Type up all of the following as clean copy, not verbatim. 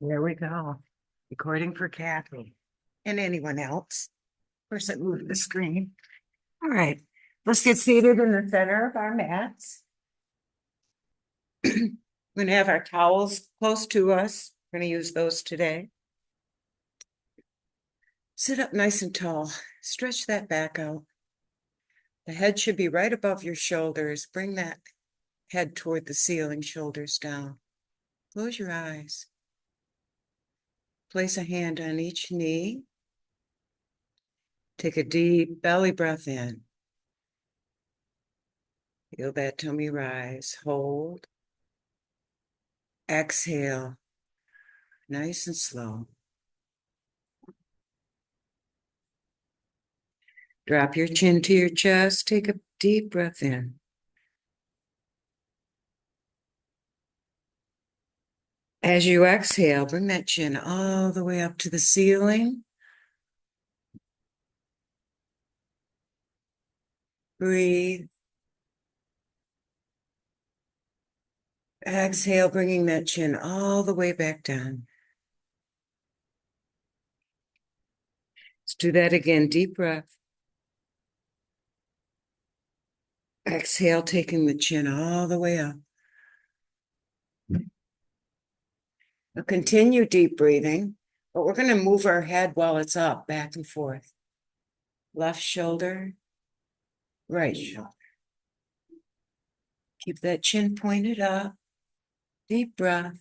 There we go. Recording for Kathy and anyone else. Of course, I moved the screen. All right, let's get seated in the center of our mats. We're going to have our towels close to us. We're going to use those today. Sit up nice and tall. Stretch that back out. The head should be right above your shoulders. Bring that head toward the ceiling, shoulders down. Close your eyes. Place a hand on each knee. Take a deep belly breath in. Feel that tummy rise. Hold. Exhale. Nice and slow. Drop your chin to your chest. Take a deep breath in. As you exhale, bring that chin all the way up to the ceiling. Breathe. Exhale, bringing that chin all the way back down. Let's do that again. Deep breath. Exhale, taking the chin all the way up. We'll continue deep breathing, but we're going to move our head while it's up, back and forth. Left shoulder, right shoulder. Keep that chin pointed up. Deep breath.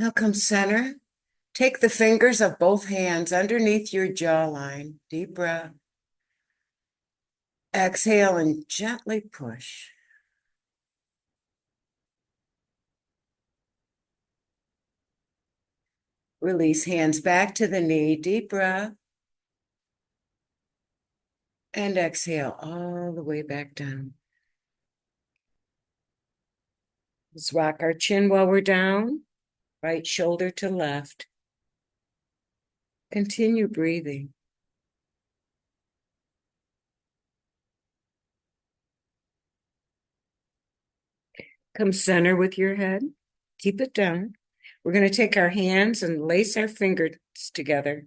Now come center. Take the fingers of both hands underneath your jawline. Deep breath. Exhale and gently push. Release hands back to the knee. Deep breath. And exhale all the way back down. Let's rock our chin while we're down. Right shoulder to left. Continue breathing. Come center with your head. Keep it down. We're going to take our hands and lace our fingers together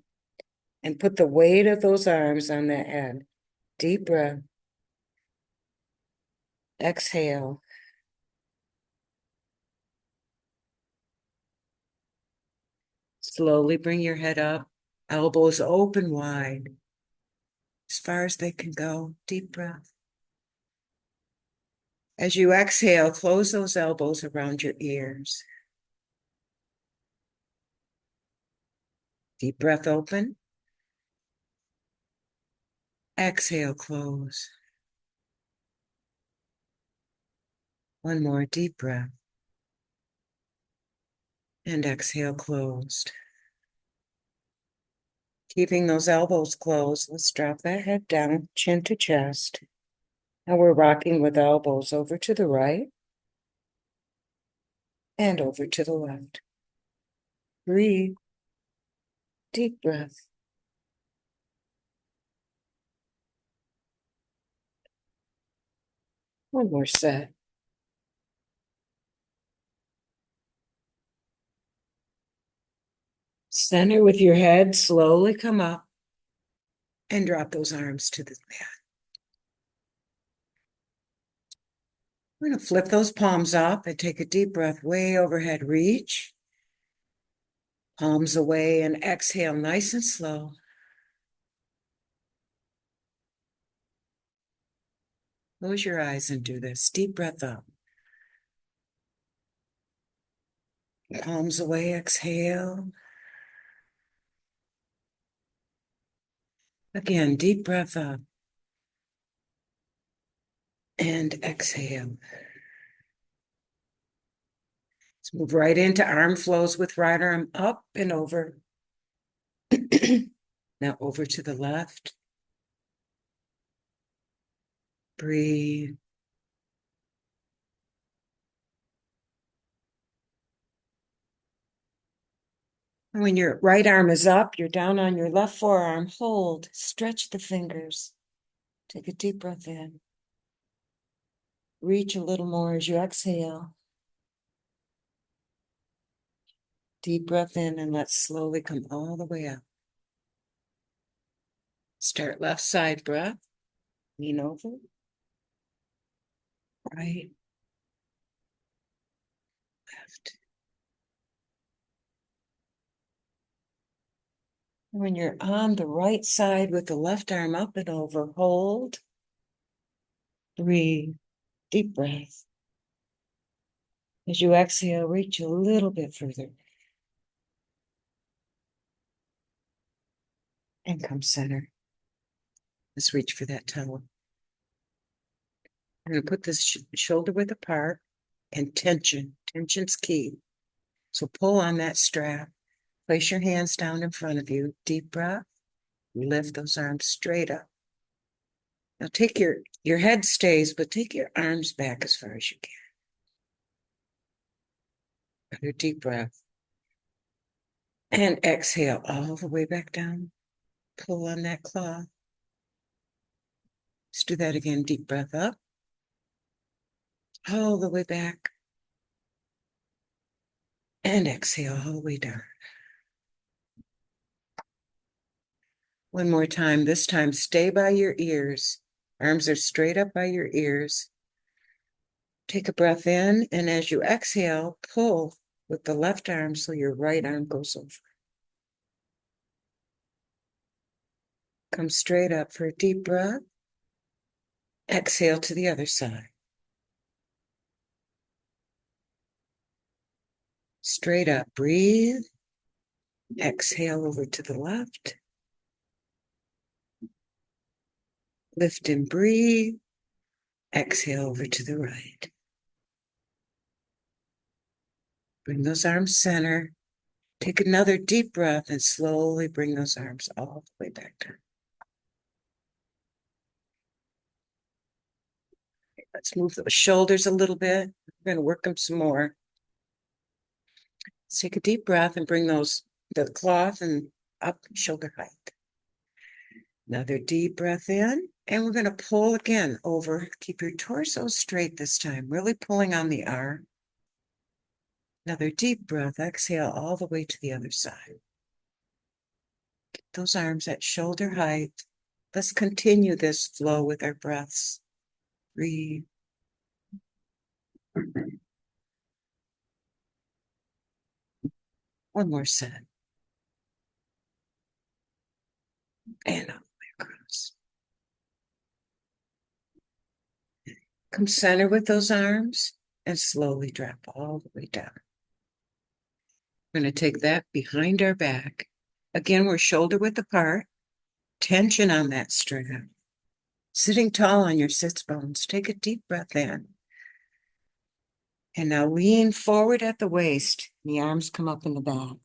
and put the weight of those arms on that head. Deep breath. Exhale. Slowly bring your head up, elbows open wide, as far as they can go. Deep breath. As you exhale, close those elbows around your ears. Deep breath open. Exhale, close. One more deep breath. And exhale, closed. Keeping those elbows closed, let's drop that head down, chin to chest. Now we're rocking with elbows over to the right and over to the left. Breathe. Deep breath. One more set. Center with your head, slowly come up and drop those arms to the mat. We're going to flip those palms up and take a deep breath way overhead. Reach. Palms away and exhale nice and slow. Close your eyes and do this. Deep breath up. Palms away, exhale. Again, deep breath up. And exhale. Let's move right into arm flows with right arm up and over. Now over to the left. Breathe. When your right arm is up, you're down on your left forearm. Hold. Stretch the fingers. Take a deep breath in. Reach a little more as you exhale. Deep breath in and let's slowly come all the way up. Start left side breath. Lean over. Right. Left. When you're on the right side with the left arm up and over, hold. Breathe. Deep breath. As you exhale, reach a little bit further. And come center. Let's reach for that towel. I'm going to put this shoulder width apart and tension. Tension's key. So pull on that strap. Place your hands down in front of you. Deep breath. Lift those arms straight up. Now take your head stays, but take your arms back as far as you can. Another deep breath. And exhale all the way back down. Pull on that cloth. Let's do that again. Deep breath up. All the way back. And exhale all the way down. One more time. This time, stay by your ears. Arms are straight up by your ears. Take a breath in, and as you exhale, pull with the left arm so your right arm goes over. Come straight up for a deep breath. Exhale to the other side. Straight up, breathe. Exhale over to the left. Lift and breathe. Exhale over to the right. Bring those arms center. Take another deep breath and slowly bring those arms all the way back down. Let's move those shoulders a little bit. We're going to work them some more. Let's take a deep breath and bring the cloth and up shoulder height. Another deep breath in, and we're going to pull again over. Keep your torso straight this time, really pulling on the arm. Another deep breath, exhale all the way to the other side. Keep those arms at shoulder height. Let's continue this flow with our breaths. Breathe. One more set. And all the way across. Come center with those arms and slowly drop all the way down. We're going to take that behind our back. Again, we're shoulder width apart. Tension on that strap. Sitting tall on your sits bones. Take a deep breath in. And now lean forward at the waist. The arms come up in the back.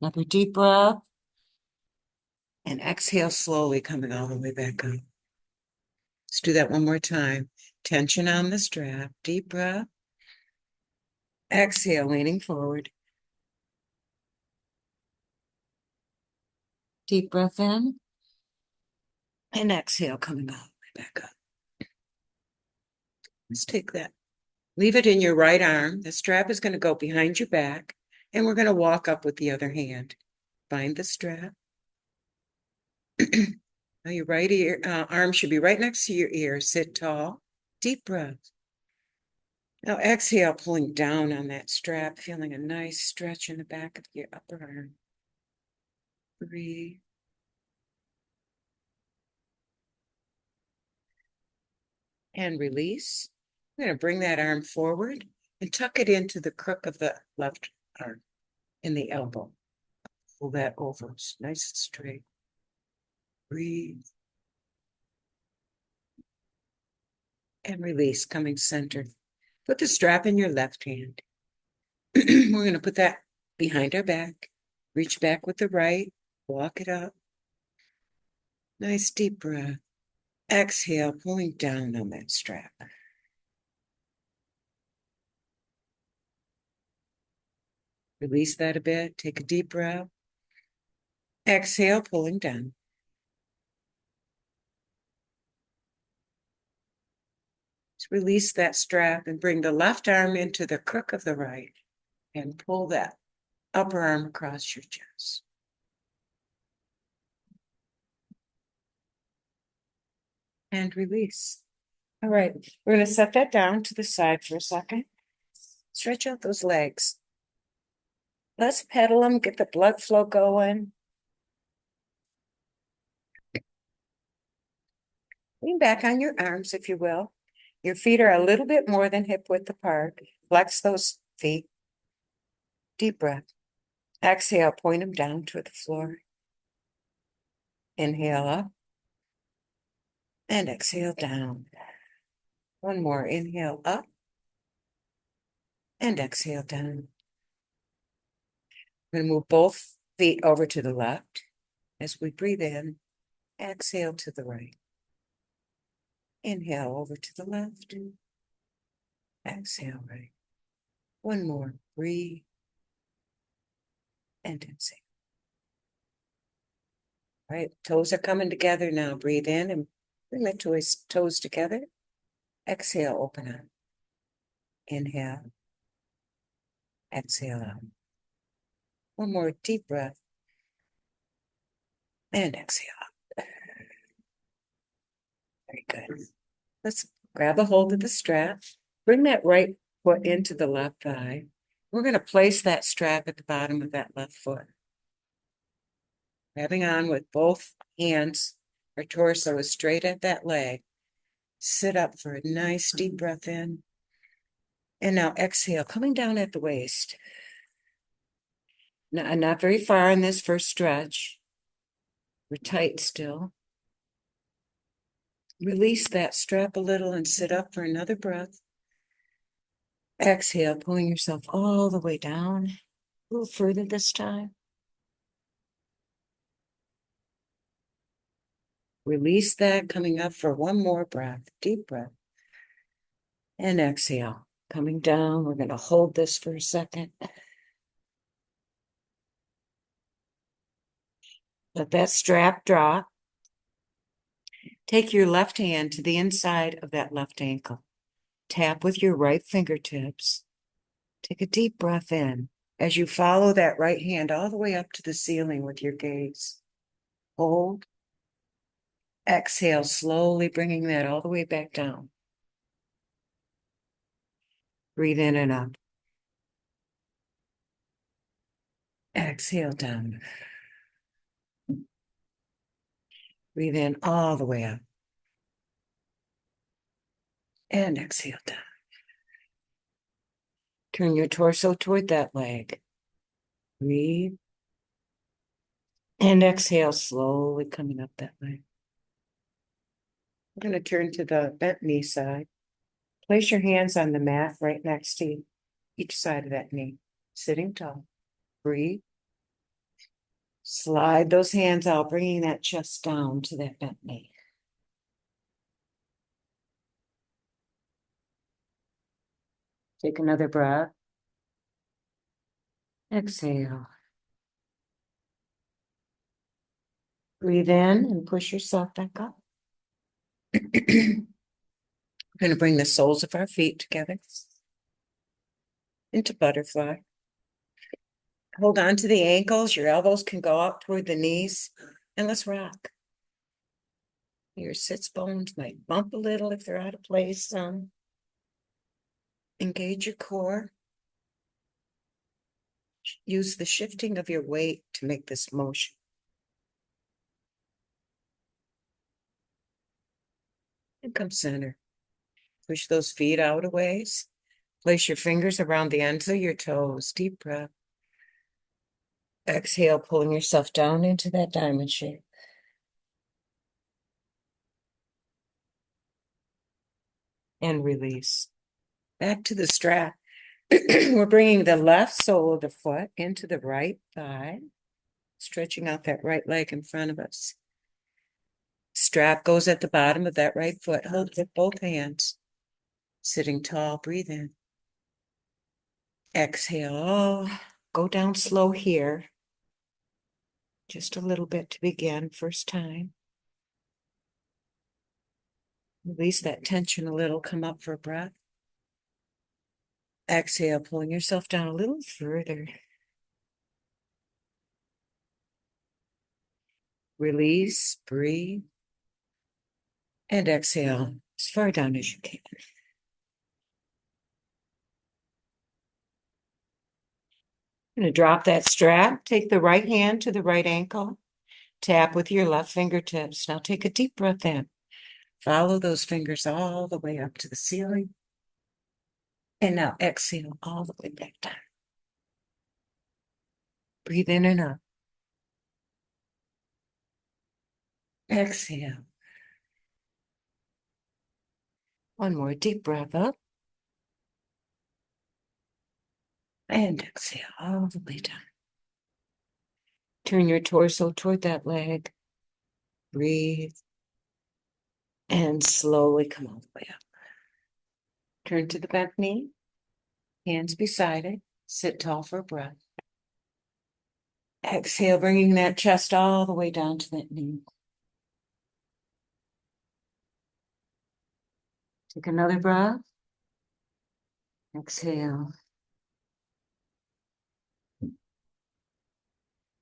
Another deep breath. And exhale slowly, coming all the way back up. Let's do that one more time. Tension on the strap. Deep breath. Exhale, leaning forward. Deep breath in. And exhale, coming all the way back up. Let's take that. Leave it in your right arm. The strap is going to go behind your back. And we're going to walk up with the other hand. Find the strap. Now your right arm should be right next to your ear. Sit tall. Deep breath. Now exhale, pulling down on that strap, feeling a nice stretch in the back of your upper arm. Breathe. And release. I'm going to bring that arm forward and tuck it into the crook of the left arm in the elbow. Pull that over. It's nice and straight. Breathe. And release, coming center. Put the strap in your left hand. We're going to put that behind our back. Reach back with the right. Walk it up. Nice deep breath. Exhale, pulling down on that strap. Release that a bit. Take a deep breath. Exhale, pulling down. Release that strap and bring the left arm into the crook of the right and pull that upper arm across your chest. And release. All right, we're going to set that down to the side for a second. Stretch out those legs. Let's pedal them, get the blood flow going. Lean back on your arms, if you will. Your feet are a little bit more than hip width apart. Flex those feet. Deep breath. Exhale, point them down toward the floor. Inhale up. And exhale down. One more. Inhale up. And exhale down. I'm going to move both feet over to the left. As we breathe in, exhale to the right. Inhale over to the left. Exhale right. One more. Breathe. And exhale. All right, toes are coming together now. Breathe in and bring the toes together. Exhale, open up. Inhale. Exhale out. One more deep breath. And exhale out. Very good. Let's grab a hold of the strap. Bring that right foot into the left thigh. We're going to place that strap at the bottom of that left foot. Grabbing on with both hands, our torso is straight at that leg. Sit up for a nice deep breath in. And now exhale, coming down at the waist. Not very far in this first stretch. We're tight still. Release that strap a little and sit up for another breath. Exhale, pulling yourself all the way down. A little further this time. Release that, coming up for one more breath. Deep breath. And exhale. Coming down. We're going to hold this for a second. Let that strap drop. Take your left hand to the inside of that left ankle. Tap with your right fingertips. Take a deep breath in as you follow that right hand all the way up to the ceiling with your gaze. Hold. Exhale, slowly bringing that all the way back down. Breathe in and up. Exhale down. Breathe in all the way up. And exhale down. Turn your torso toward that leg. Breathe. And exhale, slowly coming up that way. I'm going to turn to the bent knee side. Place your hands on the mat right next to each side of that knee. Sitting tall. Breathe. Slide those hands out, bringing that chest down to that bent knee. Take another breath. Exhale. Breathe in and push yourself back up. We're going to bring the soles of our feet together into butterfly. Hold on to the ankles. Your elbows can go up toward the knees. And let's rock. Your sits bones might bump a little if they're out of place. Engage your core. Use the shifting of your weight to make this motion. And come center. Push those feet out a ways. Place your fingers around the ends of your toes. Deep breath. Exhale, pulling yourself down into that diamond shape. And release. Back to the strap. We're bringing the left sole of the foot into the right thigh, stretching out that right leg in front of us. Strap goes at the bottom of that right foot. Hold with both hands. Sitting tall, breathe in. Exhale. Go down slow here. Just a little bit to begin, first time. Release that tension a little, come up for a breath. Exhale, pulling yourself down a little further. Release, breathe, and exhale as far down as you can. I'm going to drop that strap. Take the right hand to the right ankle. Tap with your left fingertips. Now take a deep breath in. Follow those fingers all the way up to the ceiling. And now exhale all the way back down. Breathe in and up. Exhale. One more deep breath up. And exhale all the way down. Turn your torso toward that leg. Breathe. And slowly come all the way up. Turn to the bent knee. Hands beside it. Sit tall for a breath. Exhale, bringing that chest all the way down to that knee. Take another breath. Exhale.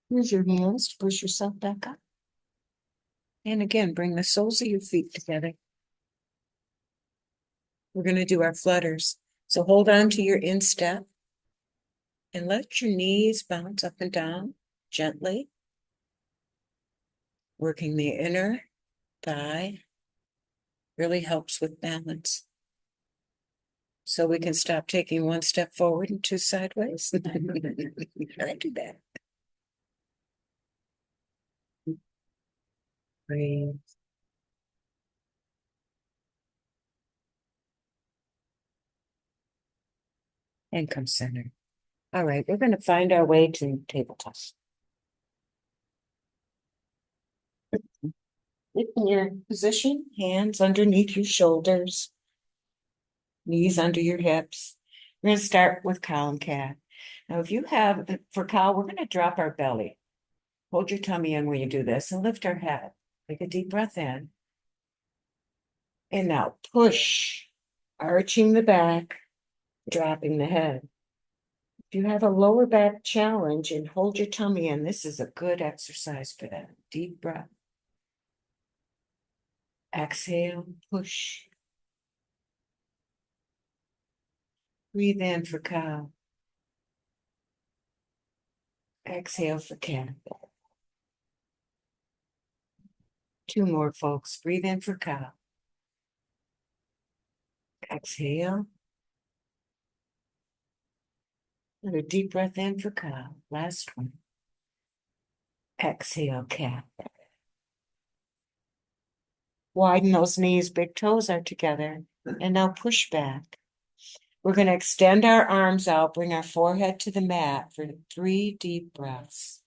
Use your hands to push yourself back up. And again, bring the soles of your feet together. We're going to do our flutters. So hold on to your instep and let your knees bounce up and down gently, working the inner thigh. Really helps with balance. So we can stop taking one step forward and two sideways. I do that. Breathe. And come center. All right, we're going to find our way to tabletop. In your position, hands underneath your shoulders, knees under your hips. We're going to start with cow and cat. Now, if you have, for cow, we're going to drop our belly. Hold your tummy in when you do this and lift our head. Take a deep breath in. And now push, arching the back, dropping the head. If you have a lower back challenge and hold your tummy in, this is a good exercise for that. Deep breath. Exhale, push. Breathe in for cow. Exhale for cat. Two more, folks. Breathe in for cow. Exhale. Another deep breath in for cow. Last one. Exhale, cat. Widen those knees, big toes are together. And now push back. We're going to extend our arms out, bring our forehead to the mat for 3 deep breaths.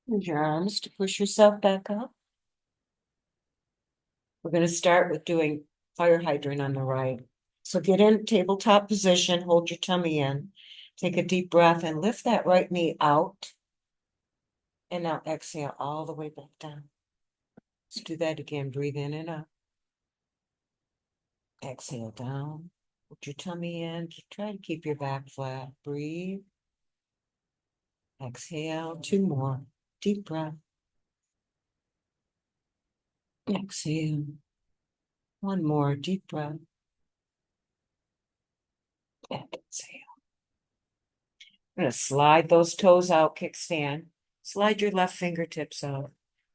Use your arms to push yourself back up. We're going to start with doing fire hydrant on the right. So get in tabletop position, hold your tummy in. Take a deep breath and lift that right knee out. And now exhale all the way back down. Let's do that again. Breathe in and up. Exhale down. Put your tummy in. Try to keep your back flat. Breathe. Exhale. 2 more. Deep breath. Exhale. 1 more. Deep breath. And exhale. I'm going to slide those toes out, kickstand. Slide your left fingertips out.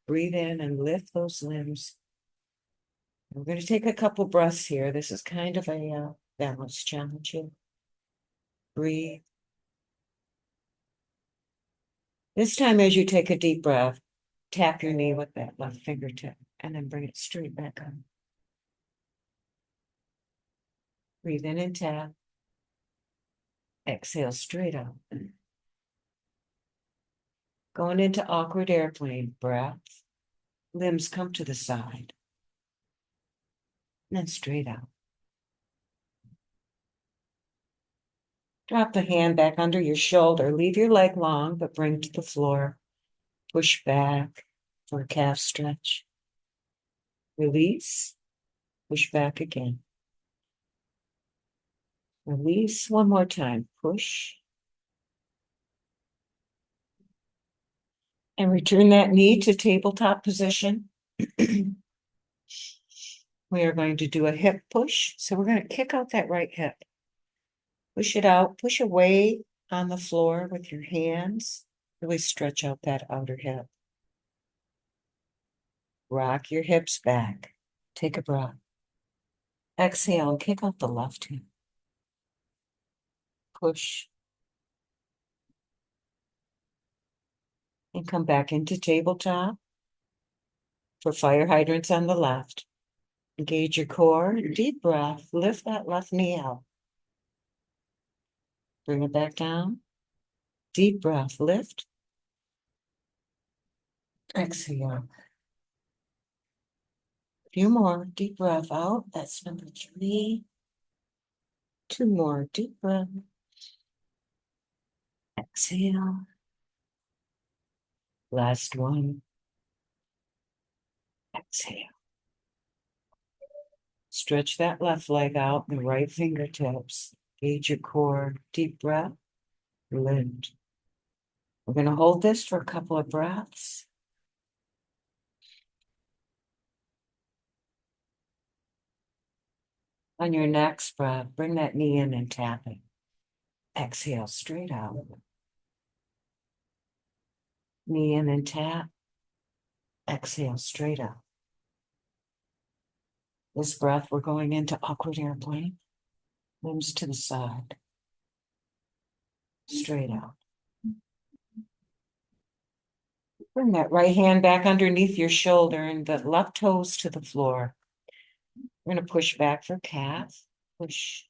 Breathe in and lift those limbs. We're going to take a couple breaths here. This is kind of a balance challenge here. Breathe. This time, as you take a deep breath, tap your knee with that left fingertip and then bring it straight back up. Breathe in and tap. Exhale straight out. Going into awkward airplane breath. Limbs come to the side. And then straight out. Drop the hand back under your shoulder. Leave your leg long, but bring to the floor. Push back for a calf stretch. Release. Push back again. Release one more time. Push. And return that knee to tabletop position. We are going to do a hip push. So we're going to kick out that right hip. Push it out. Push away on the floor with your hands. Really stretch out that outer hip. Rock your hips back. Take a breath. Exhale and kick out the left hip. Push. And come back into tabletop. For fire hydrants on the left. Engage your core. Deep breath. Lift that left knee out. Bring it back down. Deep breath. Lift. Exhale. A few more. Deep breath out. That's number 3. 2 more. Deep breath. Exhale. Last one. Exhale. Stretch that left leg out, the right fingertips. Engage your core. Deep breath. Lift. We're going to hold this for a couple of breaths. On your next breath, bring that knee in and tap it. Exhale, straight out. Knee in and tap. Exhale, straight out. This breath, we're going into awkward airplane. Limbs to the side. Straight out. Bring that right hand back underneath your shoulder and the left toes to the floor. We're going to push back for calf. Push.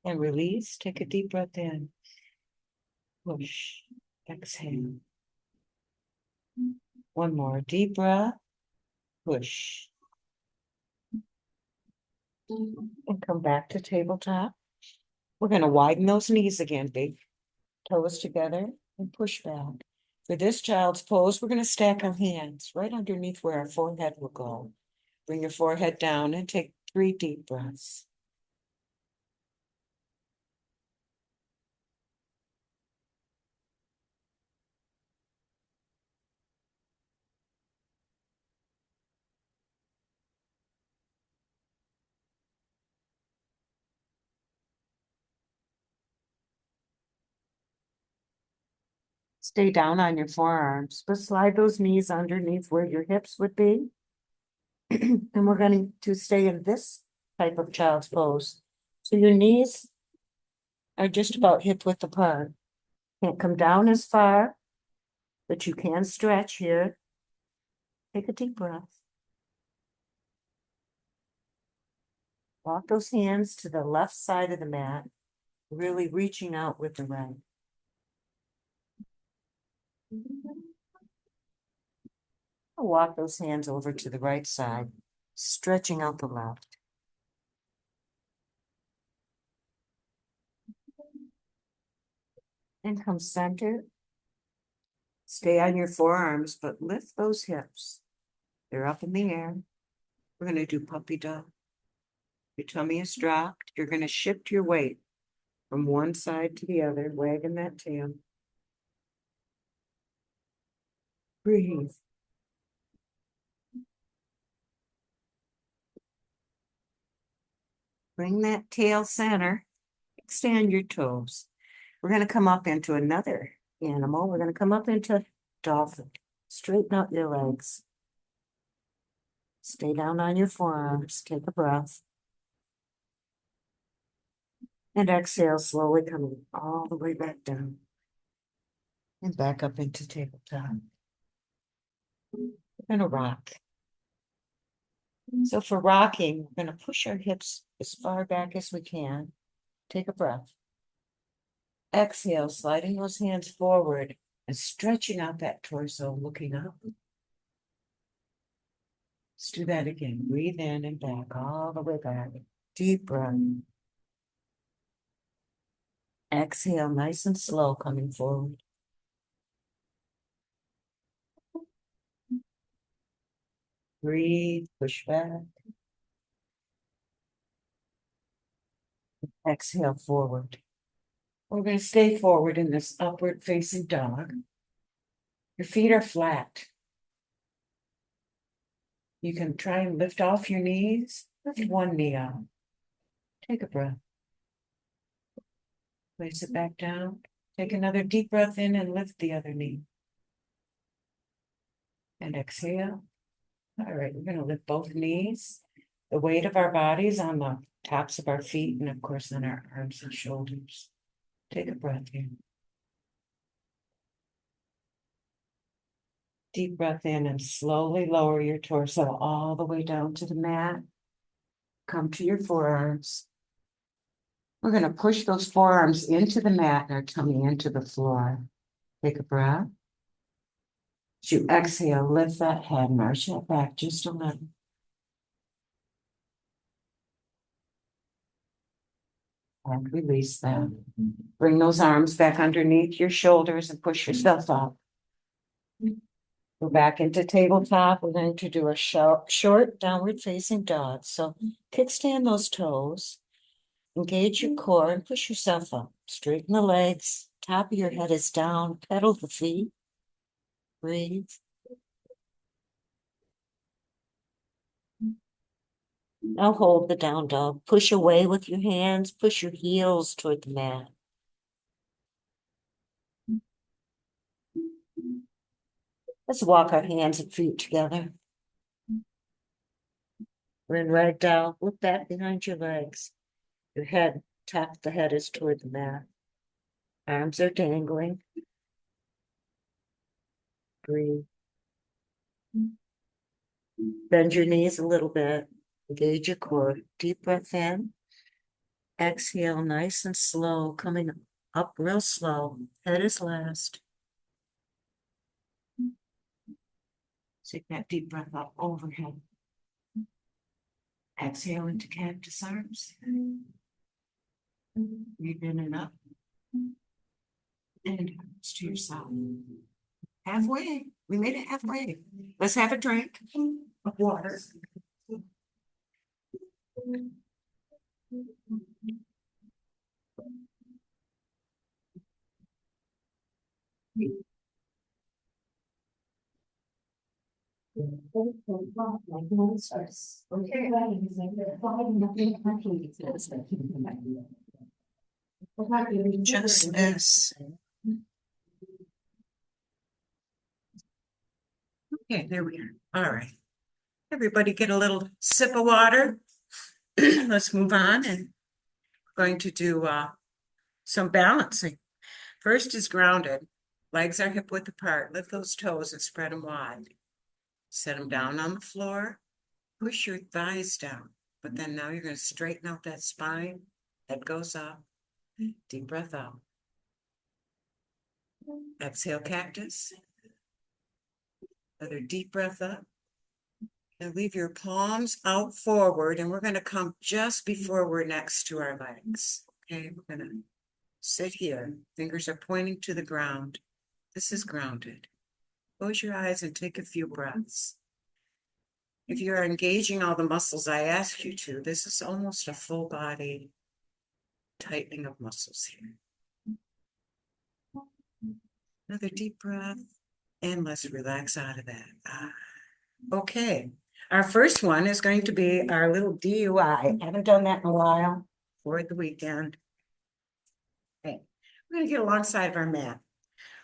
And release. Take a deep breath in. Push. Exhale. One more. Deep breath. Push. And come back to tabletop. We're going to widen those knees again. Big toes together and push back. For this child's pose, we're going to stack our hands right underneath where our forehead will go. Bring your forehead down and take 3 deep breaths. Stay down on your forearms, but slide those knees underneath where your hips would be. And we're going to stay in this type of child's pose. So your knees are just about hip width apart. Can't come down as far, but you can stretch here. Take a deep breath. Walk those hands to the left side of the mat, really reaching out with the right. Walk those hands over to the right side, stretching out the left. And come center. Stay on your forearms, but lift those hips. They're up in the air. We're going to do puppy dog. Your tummy is dropped. You're going to shift your weight from one side to the other, wagging that tail. Breathe. Bring that tail center. Extend your toes. We're going to come up into another animal. We're going to come up into dolphin. Straighten out your legs. Stay down on your forearms. Take a breath. And exhale, slowly coming all the way back down. And back up into tabletop. We're going to rock. So for rocking, we're going to push our hips as far back as we can. Take a breath. Exhale, sliding those hands forward and stretching out that torso, looking up. Let's do that again. Breathe in and back, all the way back. Deep breath. Exhale, nice and slow, coming forward. Breathe, push back. Exhale, forward. We're going to stay forward in this upward facing dog. Your feet are flat. You can try and lift off your knees. Lift one knee up. Take a breath. Place it back down. Take another deep breath in and lift the other knee. And exhale. All right, we're going to lift both knees. The weight of our bodies on the tops of our feet and, of course, on our arms and shoulders. Take a breath in. Deep breath in and slowly lower your torso all the way down to the mat. Come to your forearms. We're going to push those forearms into the mat and our tummy into the floor. Take a breath. As you exhale, lift that head and arch that back just a little. And release them. Bring those arms back underneath your shoulders and push yourself up. Go back into tabletop. We're going to do a short downward facing dog. So kickstand those toes. Engage your core and push yourself up. Straighten the legs. Top of your head is down. Pedal the feet. Breathe. Now hold the down dog. Push away with your hands. Push your heels toward the mat. Let's walk our hands and feet together. We're in ragdoll. Look back behind your legs. Your head, top of the head is toward the mat. Arms are dangling. Breathe. Bend your knees a little bit. Engage your core. Deep breath in. Exhale, nice and slow, coming up real slow. Head is last. Take that deep breath up overhead. Exhale into cactus arms. Breathe in and up. And arms to your side. Halfway. We made it halfway. Let's have a drink of water. Just this. Okay, there we are. All right. Everybody get a little sip of water. Let's move on, and we're going to do some balancing. First is grounded. Legs are hip width apart. Lift those toes and spread them wide. Set them down on the floor. Push your thighs down. But then now you're going to straighten out that spine. Head goes up. Deep breath out. Exhale, cactus. Another deep breath up. And leave your palms out forward. And we're going to come just before we're next to our legs. Okay, we're going to sit here. Fingers are pointing to the ground. This is grounded. Close your eyes and take a few breaths. If you are engaging all the muscles I ask you to, this is almost a full body tightening of muscles here. Another deep breath, and let's relax out of that. Okay, our first one is going to be our little DUI. Haven't done that in a while for the weekend. Okay, we're going to get alongside of our mat.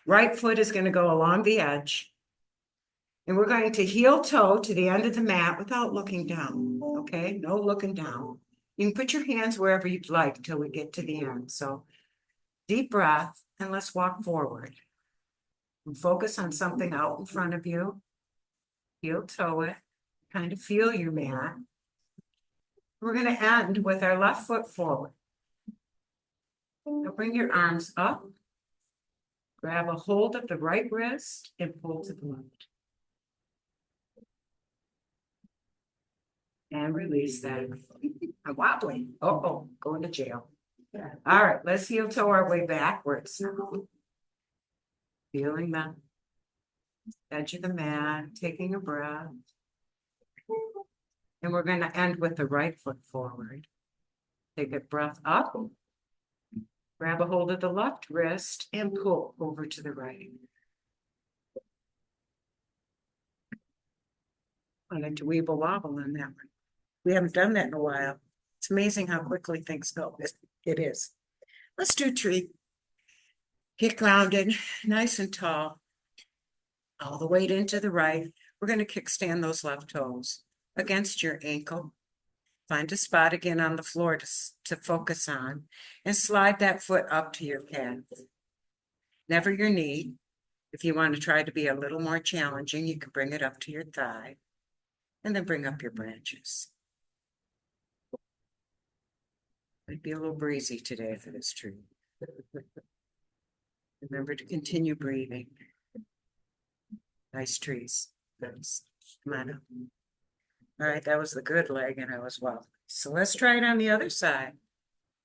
Right foot is going to go along the edge. And we're going to heel toe to the end of the mat without looking down, okay? No looking down. You can put your hands wherever you'd like until we get to the end. So deep breath, and let's walk forward. And focus on something out in front of you. Heel toe it. Kind of feel your mat. We're going to end with our left foot forward. Now bring your arms up Grab a hold of the right wrist and pull to the left. And release that. I'm wobbling. Uh-oh, going to jail. All right, let's heel toe our way backwards. Feeling the edge of the mat, taking a breath. And we're going to end with the right foot forward. Take a breath up. Grab a hold of the left wrist and pull over to the right. I like to weeble wobble on that one. We haven't done that in a while. It's amazing how quickly things go. It is. Let's do tree. Get grounded, nice and tall. All the weight into the right. We're going to kickstand those left toes against your ankle. Find a spot again on the floor to focus on and slide that foot up to your calf. Never your knee. If you want to try to be a little more challenging, you can bring it up to your thigh and then bring up your branches. Might be a little breezy today for this tree. Remember to continue breathing. Nice trees. Come on up. All right, that was the good leg, and I was well. So let's try it on the other side.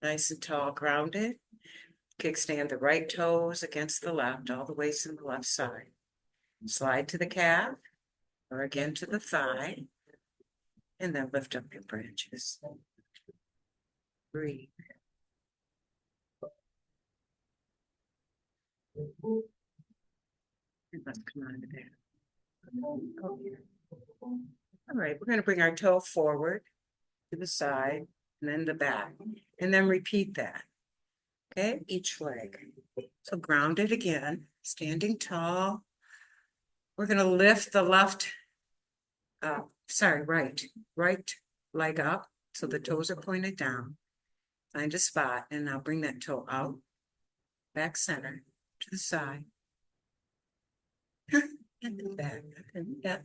Nice and tall, grounded. Kickstand the right toes against the left, all the way to the left side. Slide to the calf, or again to the thigh, and then lift up your branches. Breathe. And let's come on to there. All right, we're going to bring our toe forward to the side and then the back, and then repeat that. Okay, each leg. So grounded again, standing tall. We're going to lift the right leg up so the toes are pointed down. Find a spot, and now bring that toe out, back center, to the side. And then back.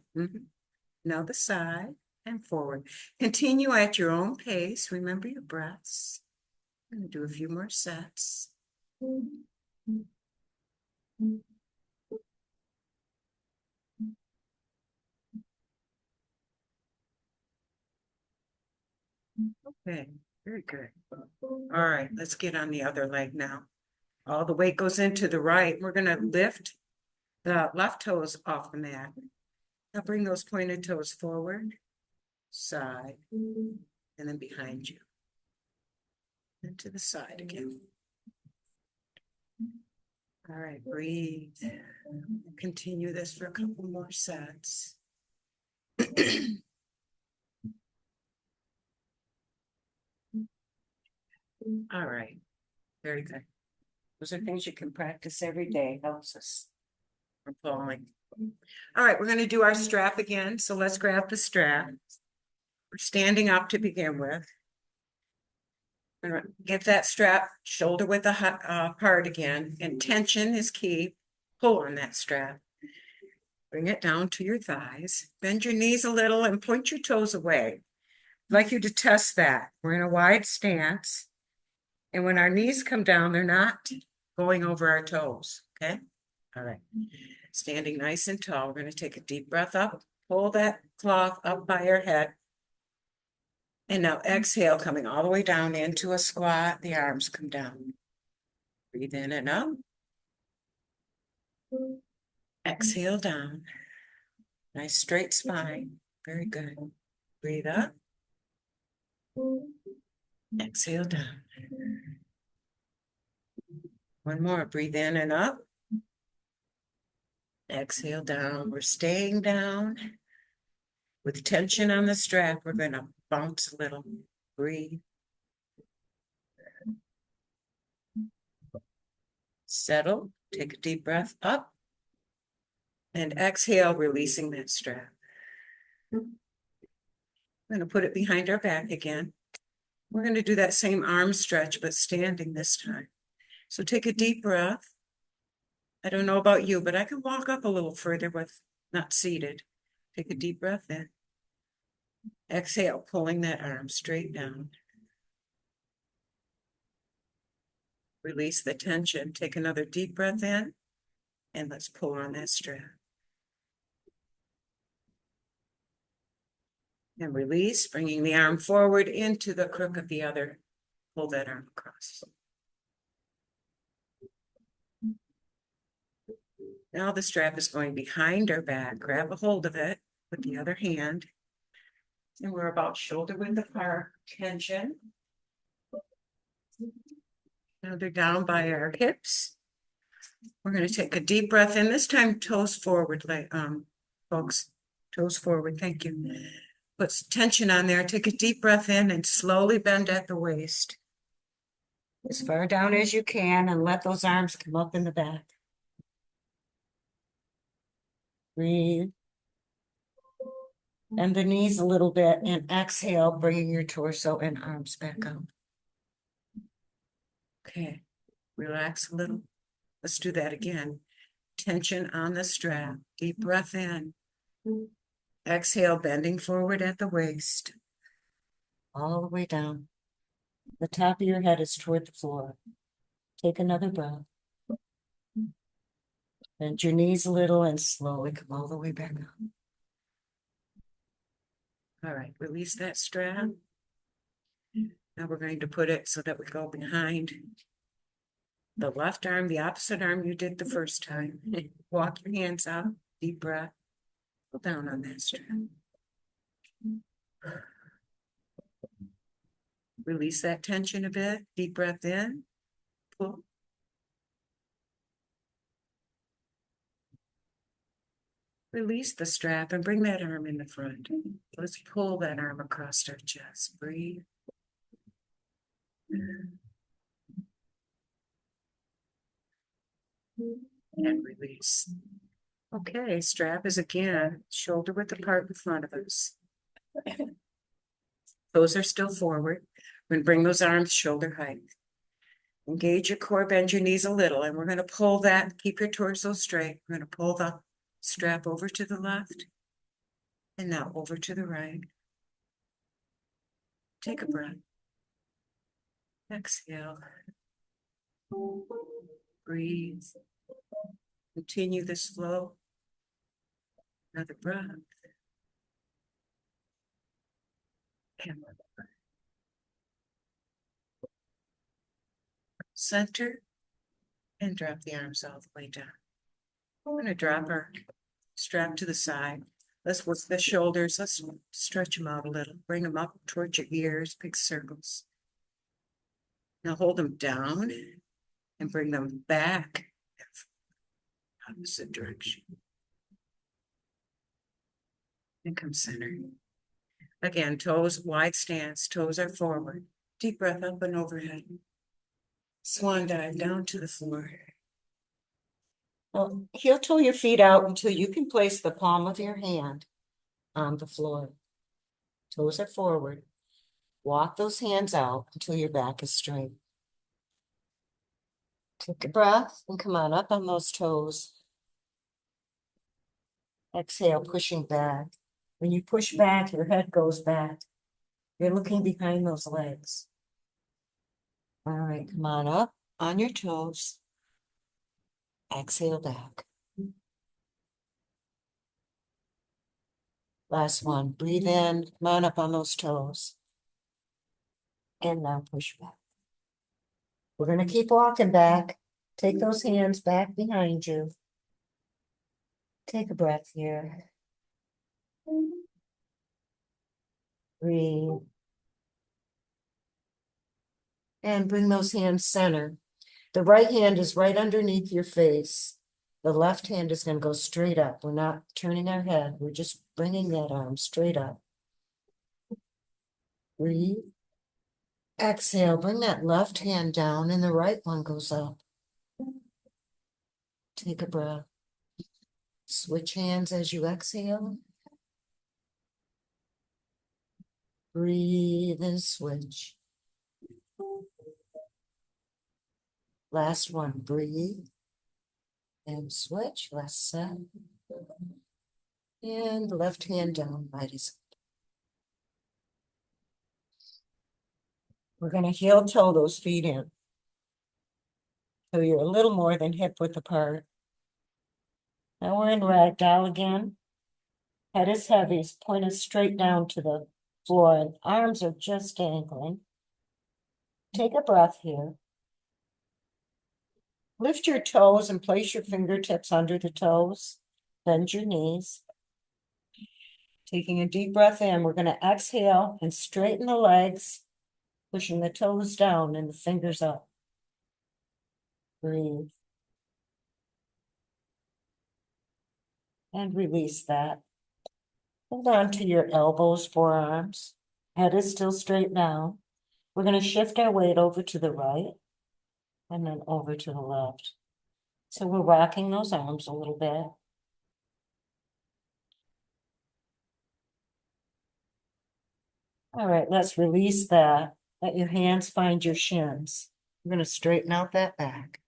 Now the side and forward. Continue at your own pace. Remember your breaths. I'm going to do a few more sets. Okay, very good. All right, let's get on the other leg now. All the weight goes into the right. We're going to lift the left toes off the mat. Now bring those pointed toes forward, side, and then behind you. And to the side again. All right, breathe. Continue this for a couple more sets. All right, very good. Those are things you can practice every day. Helps us from falling. All right, we're going to do our strap again. So let's grab the strap. We're standing up to begin with. Get that strap shoulder width apart again, and tension is key. Pull on that strap. Bring it down to your thighs. Bend your knees a little and point your toes away. I'd like you to test that. We're in a wide stance, and when our knees come down, they're not going over our toes, okay? All right. Standing nice and tall, we're going to take a deep breath up. Pull that cloth up by your head. And now exhale, coming all the way down into a squat. The arms come down. Breathe in and up. Exhale down. Nice straight spine. Very good. Breathe up. Exhale down. One more. Breathe in and up. Exhale down. We're staying down. With tension on the strap, we're going to bounce a little. Breathe. Settle. Take a deep breath up. And exhale, releasing that strap. I'm going to put it behind our back again. We're going to do that same arm stretch, but standing this time. So take a deep breath. I don't know about you, but I can walk up a little further with not seated. Take a deep breath in. Exhale, pulling that arm straight down. Release the tension. Take another deep breath in. And let's pull on that strap. And release, bringing the arm forward into the crook of the other. Pull that arm across. Now the strap is going behind our back. Grab a hold of it with the other hand. And we're about shoulder width apart. Tension. Now they're down by our hips. We're going to take a deep breath in. This time, toes forward, like folks. Toes forward. Thank you. Put tension on there. Take a deep breath in and slowly bend at the waist. As far down as you can, and let those arms come up in the back. Breathe. Bend the knees a little bit and exhale, bringing your torso and arms back out. Okay, relax a little. Let's do that again. Tension on the strap. Deep breath in. Exhale, bending forward at the waist. All the way down. The top of your head is toward the floor. Take another breath. Bend your knees a little and slowly come all the way back up. All right, release that strap. Now we're going to put it so that we go behind the left arm, the opposite arm you did the first time. Walk your hands out, deep breath. Pull down on that strap. Release that tension a bit. Deep breath in. Pull. Release the strap and bring that arm in the front. Let's pull that arm across our chest. Breathe. And release. Okay, strap is again shoulder width apart in front of us. Toes are still forward. We're going to bring those arms shoulder height. Engage your core, bend your knees a little, and we're going to pull that. Keep your torso straight. We're going to pull the strap over to the left and now over to the right. Take a breath. Exhale. Breathe. Continue this flow. Another breath. And center and drop the arms all the way down. We're going to drop our strap to the side. Let's work the shoulders. Let's stretch them out a little. Bring them up towards your ears, big circles. Now hold them down and bring them back opposite direction. And come center. Again, toes, wide stance, toes are forward. Deep breath up and overhead. Swan dive down to the floor. Well, heel toe your feet out until you can place the palm of your hand on the floor. Toes are forward. Walk those hands out until your back is straight. Take a breath and come on up on those toes. Exhale, pushing back. When you push back, your head goes back. You're looking behind those legs. All right, come on up on your toes. Exhale back. Last one. Breathe in. Come on up on those toes. And now push back. We're going to keep walking back. Take those hands back behind you. Take a breath here. Breathe. And bring those hands center. The right hand is right underneath your face. The left hand is going to go straight up. We're not turning our head. We're just bringing that arm straight up. Breathe. Exhale. Bring that left hand down and the right one goes up. Take a breath. Switch hands as you exhale. Breathe and switch. Last one, breathe and switch. Last set. And left hand down, right is up. We're going to heel toe those feet in. So you're a little more than hip width apart. Now we're in ragdoll again. Head is heavy, point is straight down to the floor, and arms are just dangling. Take a breath here. Lift your toes and place your fingertips under the toes. Bend your knees. Taking a deep breath in, we're going to exhale and straighten the legs, pushing the toes down and the fingers up. Breathe. And release that. Hold on to your elbows, forearms. Head is still straight now. We're going to shift our weight over to the right and then over to the left. So we're rocking those arms a little bit. All right, let's release that. Let your hands find your shins. We're going to straighten out that back.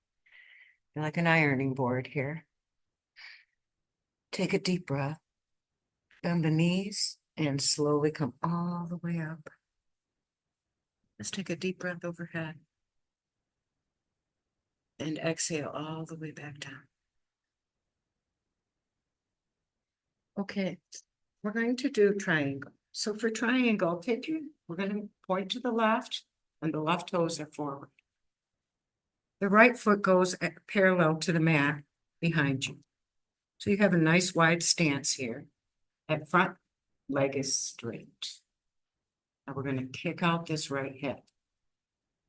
Like an ironing board here. Take a deep breath. Bend the knees and slowly come all the way up. Let's take a deep breath overhead. And exhale all the way back down. Okay, we're going to do triangle. So for triangle, we're going to point to the left and the left toes are forward. The right foot goes parallel to the mat behind you. So you have a nice wide stance here. That front leg is straight. Now we're going to kick out this right hip.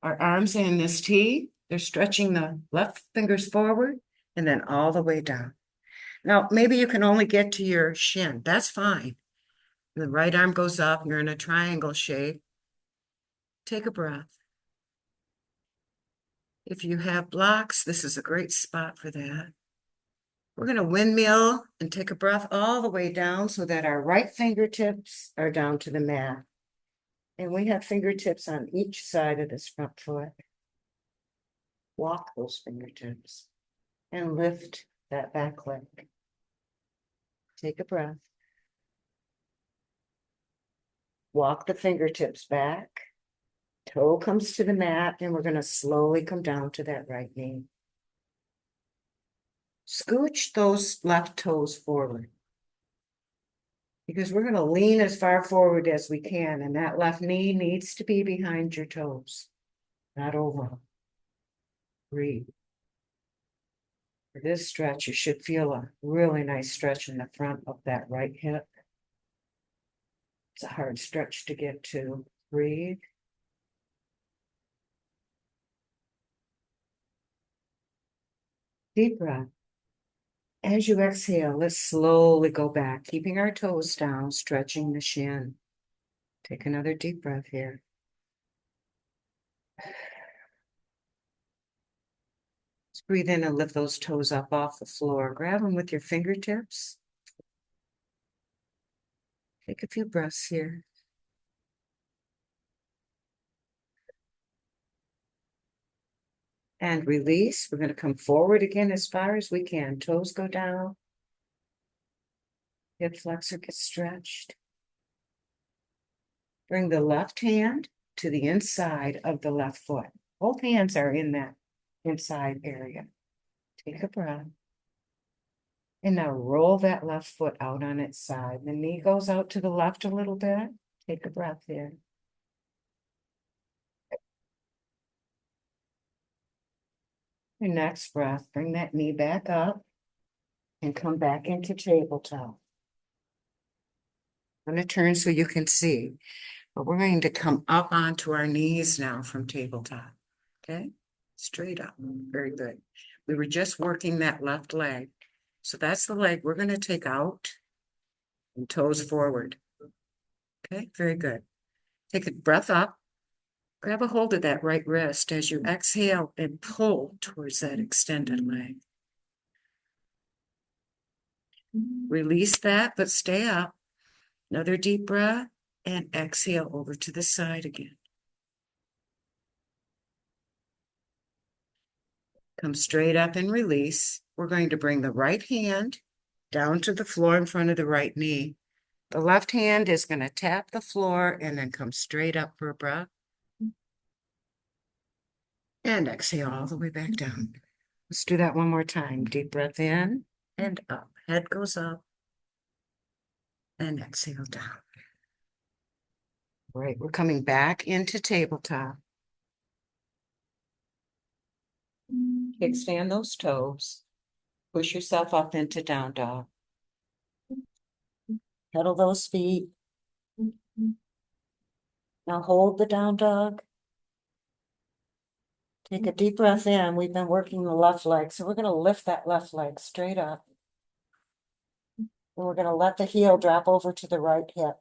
Our arms in this T, they're stretching the left fingers forward and then all the way down. Now, maybe you can only get to your shin. That's fine. The right arm goes up. You're in a triangle shape. Take a breath. If you have blocks, this is a great spot for that. We're going to windmill and take a breath all the way down so that our right fingertips are down to the mat. And we have fingertips on each side of this front foot. Walk those fingertips and lift that back leg. Take a breath. Walk the fingertips back. Toe comes to the mat, and we're going to slowly come down to that right knee. Scooch those left toes forward because we're going to lean as far forward as we can, and that left knee needs to be behind your toes, not over. Breathe. For this stretch, you should feel a really nice stretch in the front of that right hip. It's a hard stretch to get to. Breathe. Deep breath. As you exhale, let's slowly go back, keeping our toes down, stretching the shin. Take another deep breath here. Let's breathe in and lift those toes up off the floor. Grab them with your fingertips. Take a few breaths here. And release. We're going to come forward again as far as we can. Toes go down. Hip flexor gets stretched. Bring the left hand to the inside of the left foot. Both hands are in that inside area. Take a breath. And now roll that left foot out on its side. The knee goes out to the left a little bit. Take a breath in. Your next breath, bring that knee back up and come back into tabletop. I'm going to turn so you can see, but we're going to come up onto our knees now from tabletop. Okay? Straight up. Very good. We were just working that left leg. So that's the leg we're going to take out and toes forward. Okay, very good. Take a breath up. Grab a hold of that right wrist as you exhale and pull towards that extended leg. Release that, but stay up. Another deep breath and exhale over to the side again. Come straight up and release. We're going to bring the right hand down to the floor in front of the right knee. The left hand is going to tap the floor and then come straight up for a breath. And exhale all the way back down. Let's do that one more time. Deep breath in and up. Head goes up and exhale down. Right, we're coming back into tabletop. Kickstand those toes. Push yourself up into down dog. Pedal those feet. Now hold the down dog. Take a deep breath in. We've been working the left leg, so we're going to lift that left leg straight up. And we're going to let the heel drop over to the right hip.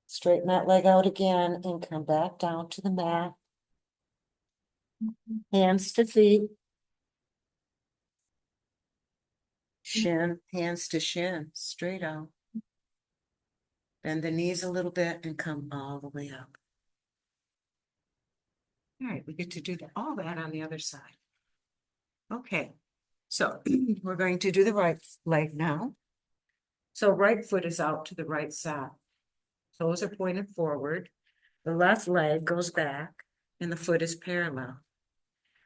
Straighten that leg out again and come back down to the mat. Hands to feet. Shin, hands to shin, straight out. Bend the knees a little bit and come all the way up. All right, we get to do all that on the other side. Okay, so we're going to do the right leg now. So right foot is out to the right side. Toes are pointed forward. The left leg goes back and the foot is parallel.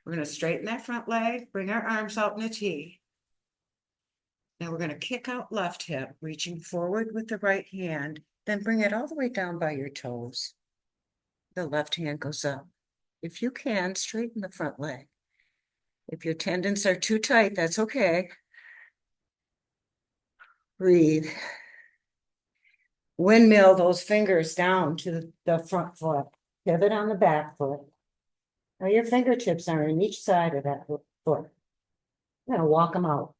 We're going to straighten that front leg, bring our arms out in a T. Now we're going to kick out left hip, reaching forward with the right hand, then bring it all the way down by your toes. The left hand goes up. If you can, straighten the front leg. If your tendons are too tight, that's okay. Breathe. Windmill those fingers down to the front foot. Pivot on the back foot. Now your fingertips are on each side of that foot. Now walk them out.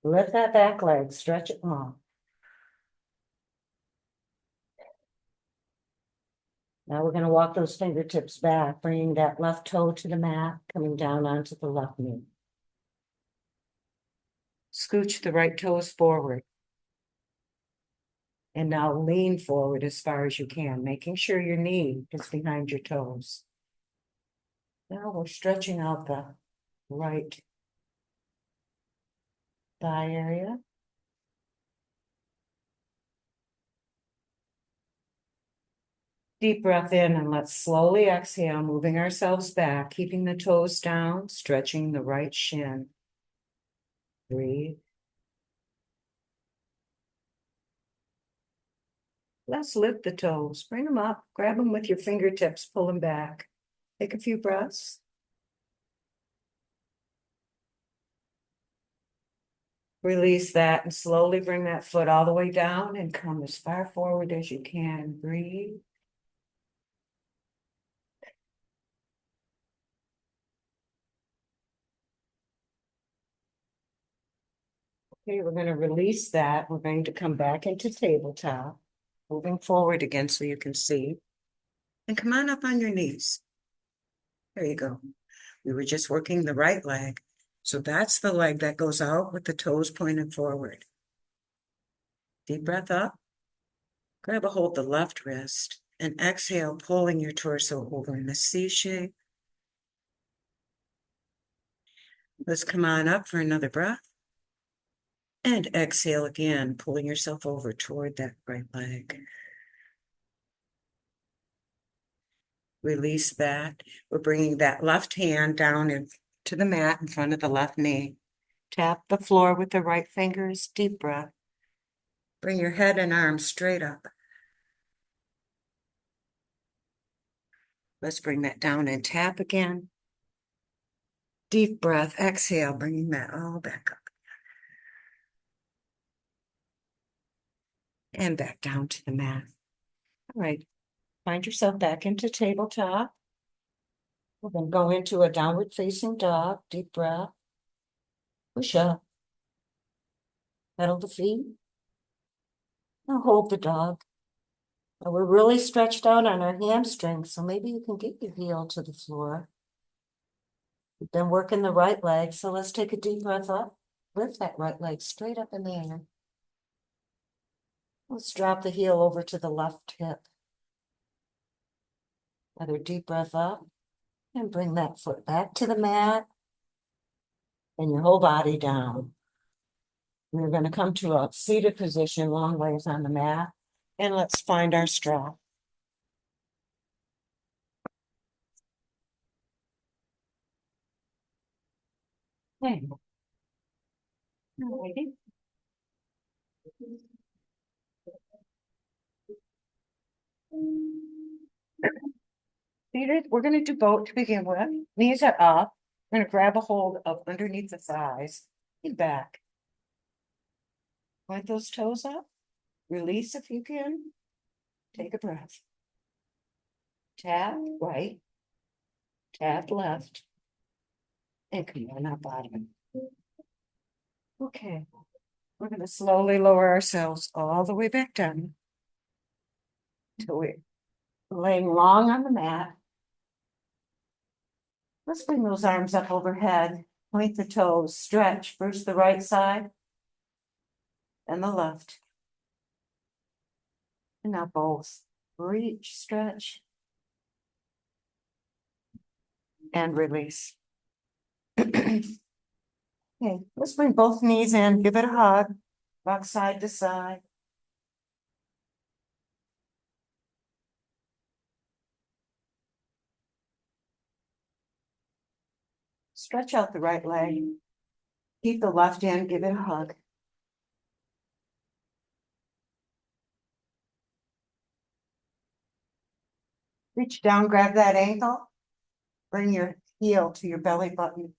Lift that back leg, stretch it long. Now we're going to walk those fingertips back, bringing that left toe to the mat, coming down onto the left knee. Scooch the right toes forward. And now lean forward as far as you can, making sure your knee is behind your toes. Now we're stretching out the right thigh area. Deep breath in and let's slowly exhale, moving ourselves back, keeping the toes down, stretching the right shin. Breathe. Let's lift the toes, bring them up, grab them with your fingertips, pull them back. Take a few breaths. Release that and slowly bring that foot all the way down and come as far forward as you can. Breathe. Okay, we're going to release that. We're going to come back into tabletop, moving forward again so you can see. And come on up on your knees. There you go. We were just working the right leg. So that's the leg that goes out with the toes pointed forward. Deep breath up. Grab a hold of the left wrist and exhale, pulling your torso over in a C shape. Let's come on up for another breath. And exhale again, pulling yourself over toward that right leg. Release that. We're bringing that left hand down into the mat in front of the left knee. Tap the floor with the right fingers. Deep breath. Bring your head and arms straight up. Let's bring that down and tap again. Deep breath. Exhale, bringing that all back up. And back down to the mat. All right. Find yourself back into tabletop. We're going to go into a downward facing dog. Deep breath. Push up. Pedal the feet. Now hold the dog. Now we're really stretched out on our hamstrings, so maybe you can get your heel to the floor. We've been working the right leg, so let's take a deep breath up. Lift that right leg straight up in the air. Let's drop the heel over to the left hip. Another deep breath up and bring that foot back to the mat and your whole body down. We're going to come to a seated position, long ways on the mat, and let's find our strap. Okay. Alrighty. Peter, we're gonna do boat to begin with. Knees are up. We're gonna grab a hold of underneath the thighs and back. Point those toes up. Release if you can. Take a breath. Tap right. Tap left. And come on up bottom. Okay. We're gonna slowly lower ourselves all the way back down. Till we're laying long on the mat. Let's bring those arms up overhead. Point the toes. Stretch first the right side. And the left. And now both. Reach, stretch. And release. Okay, let's bring both knees in. Give it a hug. Rock side to side. Stretch out the right leg. Keep the left in. Give it a hug. Reach down, grab that ankle. Bring your heel to your belly button.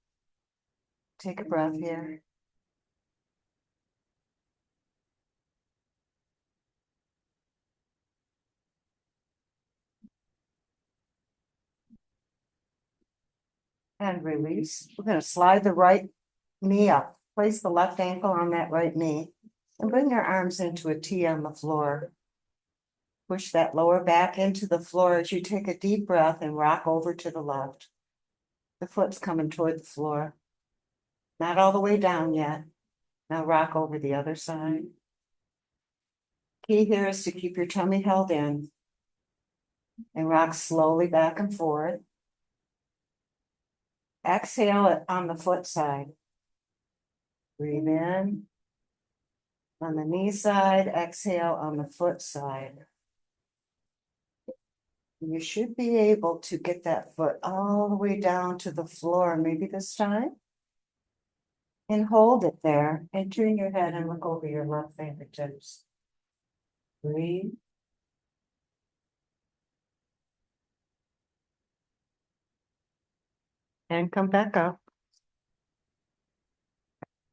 Take a breath here. And release. We're going to slide the right knee up. Place the left ankle on that right knee. And bring your arms into a T on the floor. Push that lower back into the floor as you take a deep breath and rock over to the left. The foot's coming toward the floor. Not all the way down yet. Now rock over the other side. Key here is to keep your tummy held in and rock slowly back and forth. Exhale it on the foot side. Breathe in. On the knee side, exhale on the foot side. You should be able to get that foot all the way down to the floor, maybe this time. And hold it there and turn your head and look over your left fingertips. Breathe. And come back up.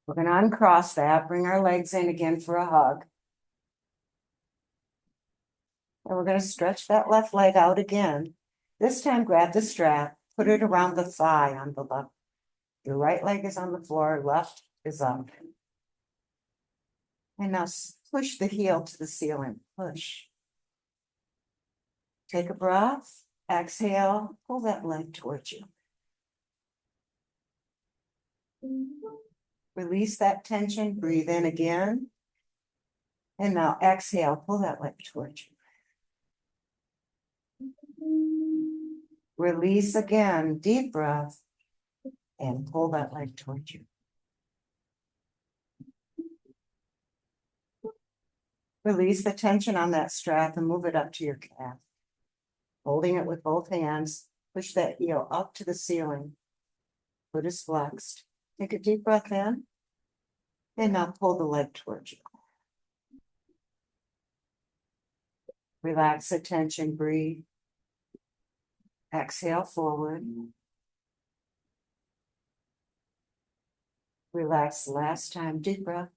We're going to uncross that, bring our legs in again for a hug. And we're going to stretch that left leg out again. This time, grab the strap, put it around the thigh on the left. Your right leg is on the floor, left is up. And now push the heel to the ceiling. Push. Take a breath. Exhale. Pull that leg towards you. Release that tension. Breathe in again. And now exhale. Pull that leg towards you. Release again. Deep breath. And pull that leg towards you. Release the tension on that strap and move it up to your calf. Holding it with both hands. Push that heel up to the ceiling. Foot is flexed. Take a deep breath in. And now pull the leg towards you. Relax the tension. Breathe. Exhale forward. Relax last time. Deep breath.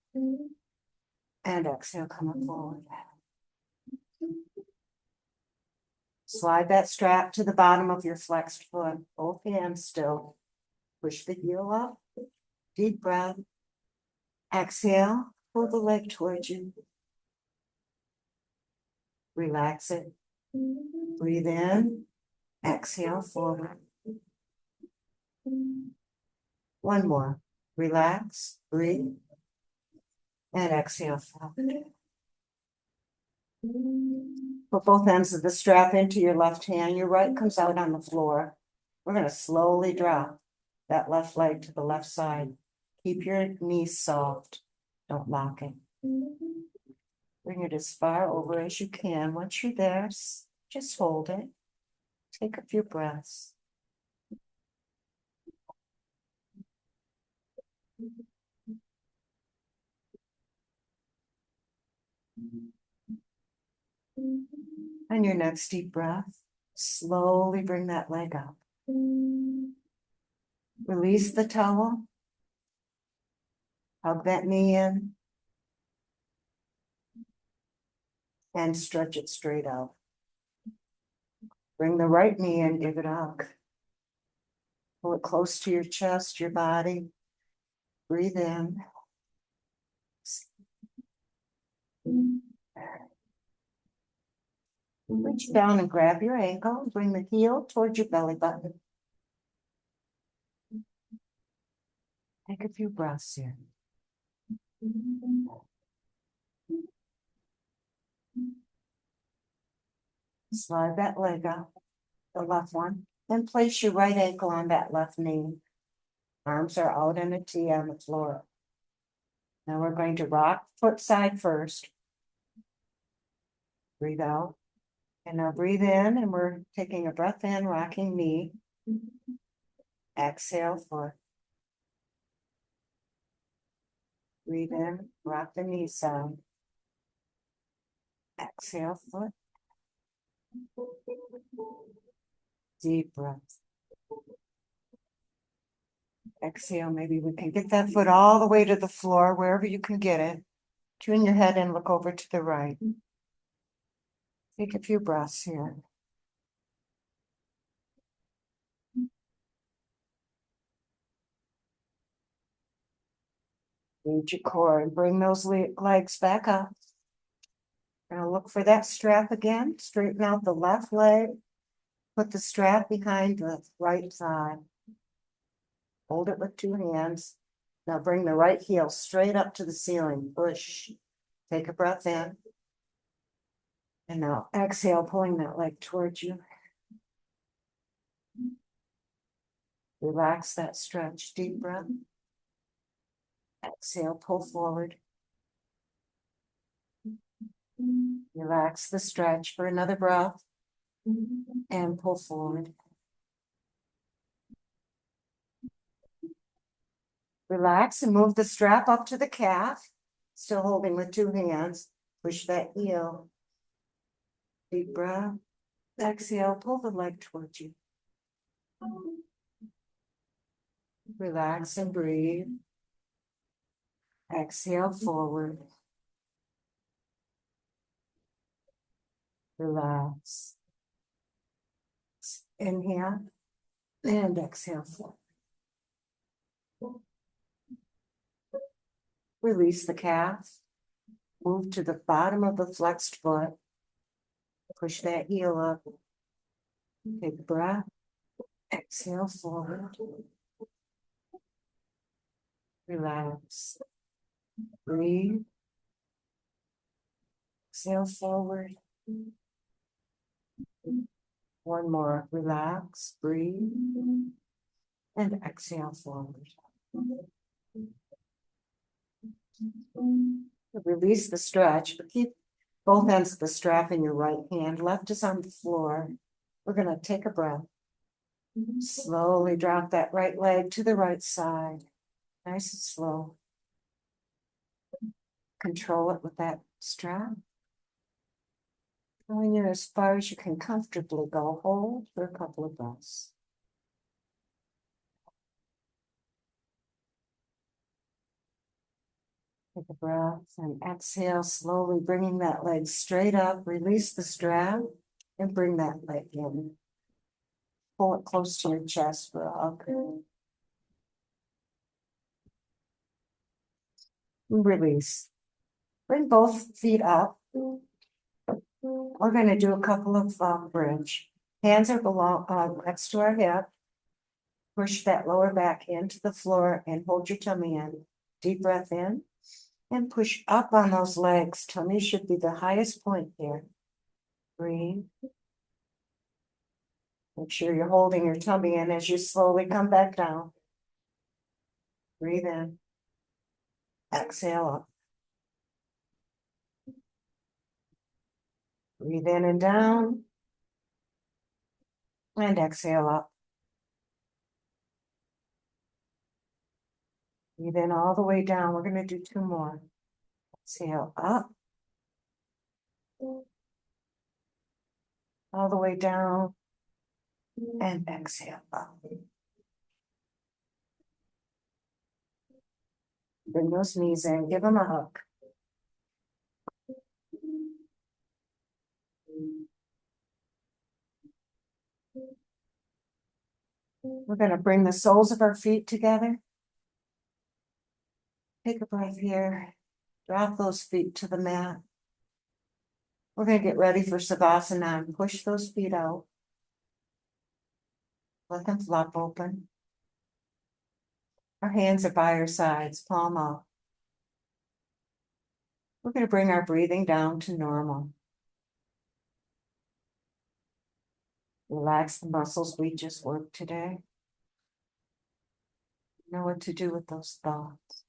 And exhale, coming forward. Slide that strap to the bottom of your flexed foot. Both hands still. Push the heel up. Deep breath. Exhale. Pull the leg towards you. Relax it. Breathe in. Exhale forward. One more. Relax. Breathe. And exhale forward. Put both ends of the strap into your left hand. Your right comes out on the floor. We're going to slowly drop that left leg to the left side. Keep your knees soft. Don't lock it. Bring it as far over as you can. Once you're there, just hold it. Take a few breaths. And your next deep breath, slowly bring that leg up. Release the towel. Hug that knee in. And stretch it straight out. Bring the right knee in, give it up. Pull it close to your chest, your body. Breathe in. Reach down and grab your ankle. Bring the heel towards your belly button. Take a few breaths here. Slide that leg up, the left one, and place your right ankle on that left knee. Arms are out in a T on the floor. Now we're going to rock foot side first. Breathe out. And now breathe in, and we're taking a breath in, rocking knee. Exhale, foot. Breathe in, rock the knee side. Exhale, foot. Deep breath. Exhale, maybe we can get that foot all the way to the floor, wherever you can get it. Tune your head and look over to the right. Take a few breaths here. Reach your core and bring those legs back up. Now look for that strap again. Straighten out the left leg. Put the strap behind the right thigh. Hold it with two hands. Now bring the right heel straight up to the ceiling. Push. Take a breath in. And now exhale, pulling that leg towards you. Relax that stretch. Deep breath. Exhale, pull forward. Relax the stretch for another breath. And pull forward. Relax and move the strap up to the calf. Still holding with two hands. Push that heel. Deep breath. Exhale, pull the leg towards you. Relax and breathe. Exhale, forward. Relax. Inhale and exhale, forward. Release the calf. Move to the bottom of the flexed foot. Push that heel up. Take a breath. Exhale, forward. Relax. Breathe. Exhale, forward. One more. Relax. Breathe. And exhale, forward. Release the stretch, but keep both ends of the strap in your right hand. Left is on the floor. We're going to take a breath. Slowly drop that right leg to the right side. Nice and slow. Control it with that strap. Going in as far as you can comfortably go. Hold for a couple of breaths. Take a breath and exhale, slowly bringing that leg straight up. Release the strap and bring that leg in. Pull it close to your chest for a hug. Release. Bring both feet up. We're going to do a couple of bridge. Hands are below, next to our hip. Push that lower back into the floor and hold your tummy in. Deep breath in. And push up on those legs. Tummy should be the highest point here. Breathe. Make sure you're holding your tummy in as you slowly come back down. Breathe in. Exhale up. Breathe in and down. And exhale up. Breathe in all the way down. We're gonna do two more. Exhale up. All the way down. And exhale up. Bring those knees in, give them a hug. We're gonna bring the soles of our feet together. Take a breath here. Drop those feet to the mat. We're gonna get ready for Savasana and push those feet out. Let them flop open. Our hands are by our sides, palm up. We're gonna bring our breathing down to normal. Relax the muscles we just worked today. Know what to do with those thoughts.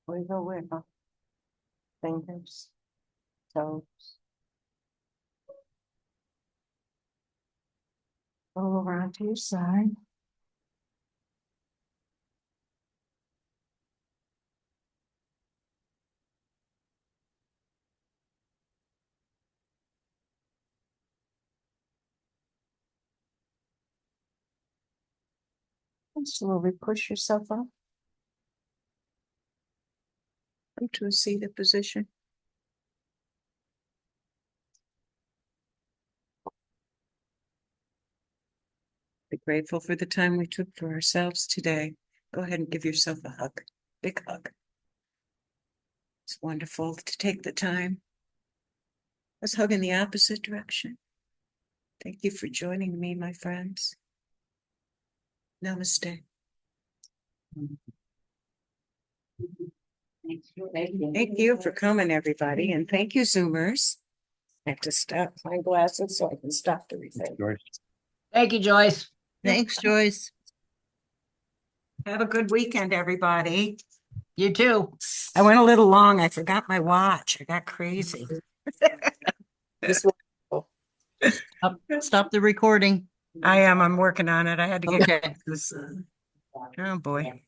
Wiggle, wiggle. Fingers, toes. Roll around to your side. And slowly push yourself up. Into a seated position. Be grateful for the time we took for ourselves today. Go ahead and give yourself a hug. Big hug. It's wonderful to take the time. Let's hug in the opposite direction. Thank you for joining me, my friends. Namaste. Thank you for coming, everybody, and thank you, Zoomers. I have to stop my glasses so I can stop the recording. Thank you, Joyce. Thanks, Joyce. Have a good weekend, everybody. You too. I went a little long. I forgot my watch. I got crazy. Stop the recording. I'm working on it. I had to get Okay. this. Oh boy.